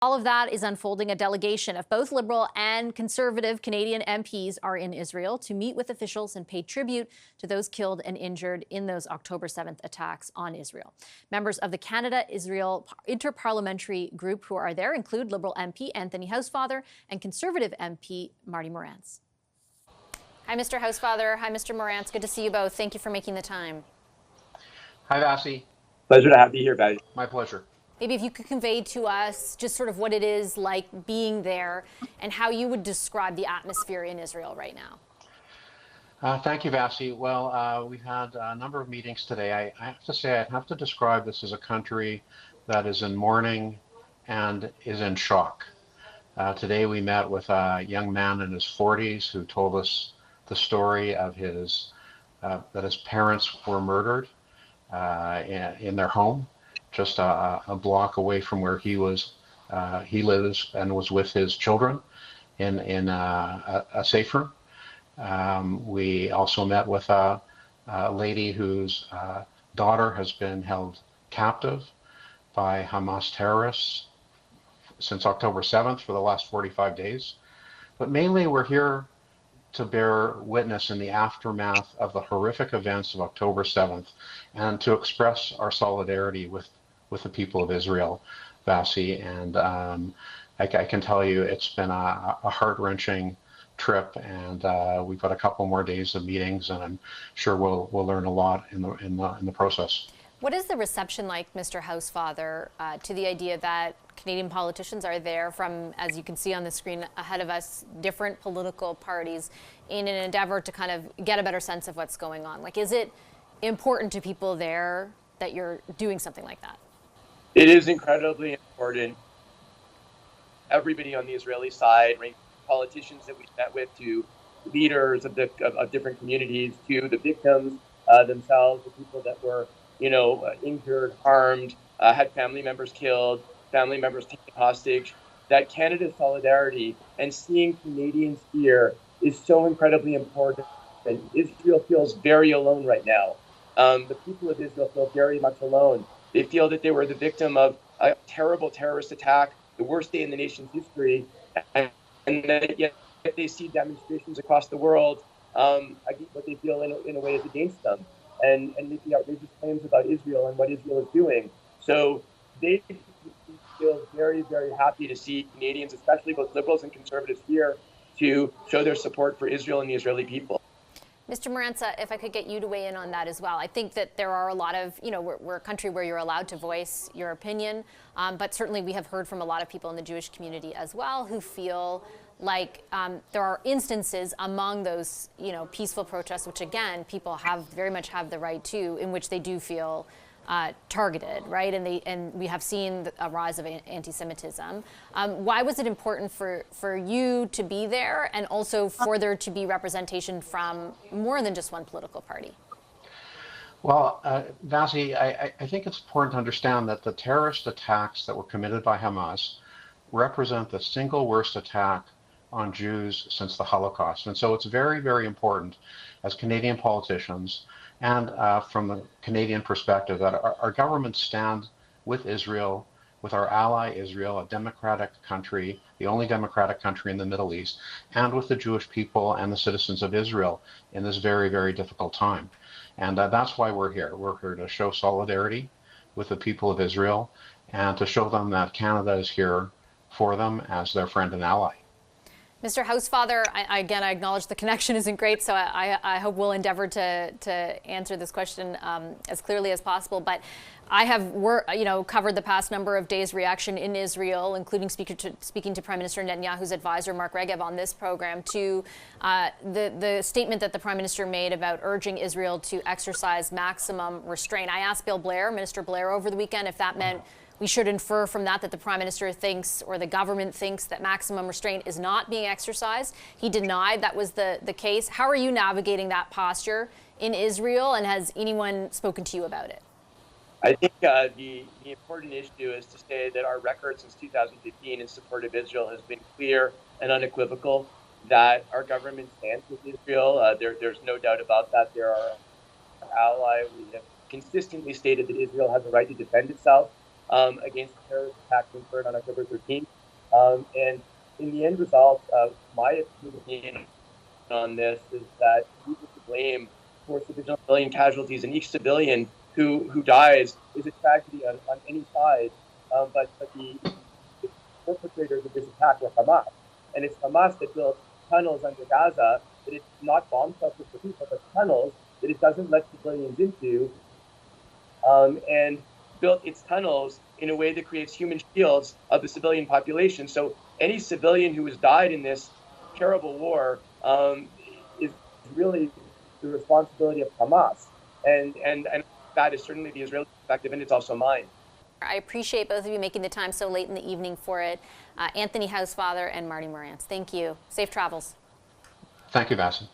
All of that is unfolding. A delegation of both Liberal and Conservative Canadian MPs are in Israel to meet with officials and pay tribute to those killed and injured in those October 7th attacks on Israel. Members of the Canada-Israel Interparliamentary Group who are there include Liberal MP Anthony Housefather and Conservative MP Marty Morantz. Hi, Mr. Housefather. Hi, Mr. Morantz. Good to see you both. Thank you for making the time. Hi, Vassy. Pleasure to have you here, Vassy. My pleasure. Maybe if you could convey to us just sort of what it is like being there and how you would describe the atmosphere in Israel right now. Thank you, Vassy. Well, we've had a number of meetings today. I have to say, I have to describe this as a country that is in mourning and is in shock. Today we met with a young man in his 40s who told us the story of that his parents were murdered in their home, just a block away from where he lives and was with his children in a safe room. We also met with a lady whose daughter has been held captive by Hamas terrorists since October 7th for the last 45 days. But mainly we're here to bear witness in the aftermath of the horrific events of October 7th and to express our solidarity with the people of Israel, Vassy. And I can tell you it's been a heart-wrenching trip, and we've got a couple more days of meetings, and I'm sure we'll learn a lot in the process. What is the reception like, Mr. Housefather, to the idea that Canadian politicians are there from, as you can see on the screen ahead of us, different political parties in an endeavor to kind of get a better sense of what's going on? Like, is it important to people there that you're doing something like that? It is incredibly important. Everybody on the Israeli side, right, politicians that we met with, to leaders of different communities, to the victims themselves, the people that were, injured, harmed, had family members killed, family members taken hostage. That Canada's solidarity and seeing Canadians here is so incredibly important. And Israel feels very alone right now. The people of Israel feel very much alone. They feel that they were the victim of a terrible terrorist attack, the worst day in the nation's history, and that yet they see demonstrations across the world. What they feel in a way is against them, and making outrageous claims about Israel and what Israel is doing. So they feel very, very happy to see Canadians, especially both Liberals and Conservatives here, to show their support for Israel and the Israeli people. Mr. Morantz, if I could get you to weigh in on that as well. I think that there are a lot of, we're a country where you're allowed to voice your opinion, but certainly we have heard from a lot of people in the Jewish community as well who feel like there are instances among those, peaceful protests, which again, people very much have the right to, in which they do feel targeted, right? And we have seen a rise of anti-Semitism. Why was it important for you to be there, and also for there to be representation from more than just one political party? Well, Vassy, I think it's important to understand that the terrorist attacks that were committed by Hamas represent the single worst attack on Jews since the Holocaust. And so it's very, very important as Canadian politicians and from the Canadian perspective that our governments stand with Israel, with our ally Israel, a democratic country, the only democratic country in the Middle East, and with the Jewish people and the citizens of Israel in this very, very difficult time. And that's why we're here. We're here to show solidarity with the people of Israel and to show them that Canada is here for them as their friend and ally. Mr. Housefather, again, I acknowledge the connection isn't great, so I hope we'll endeavor to answer this question as clearly as possible. But I have covered the past number of days' reaction in Israel, including speaking to Prime Minister Netanyahu's advisor, Mark Regev, on this program, to the statement that the Prime Minister made about urging Israel to exercise maximum restraint. I asked Minister Blair over the weekend if that meant we should infer from that the Prime Minister thinks, or the government thinks, that maximum restraint is not being exercised. He denied that was the case. How are you navigating that posture in Israel, and has anyone spoken to you about it? I think the important issue is to say that our record since 2015 in support of Israel has been clear and unequivocal, that our government stands with Israel. There's no doubt about that. They're our ally. We have consistently stated that Israel has a right to defend itself. against the terrorist attack that occurred on October 13th. And in the end result, my opinion on this is that people to blame for civilian casualties, and each civilian who dies is a tragedy on any side. But the perpetrators of this attack were Hamas, and it's Hamas that built tunnels under Gaza, that it's not bomb shelters for people, but tunnels that it doesn't let civilians into, and built its tunnels in a way that creates human shields of the civilian population. So any civilian who has died in this terrible war is really the responsibility of Hamas, and that is certainly the Israeli perspective, and it's also mine. I appreciate both of you making the time so late in the evening for it. Anthony Housefather and Marty Morantz, thank you. Safe travels. Thank you, Vassy.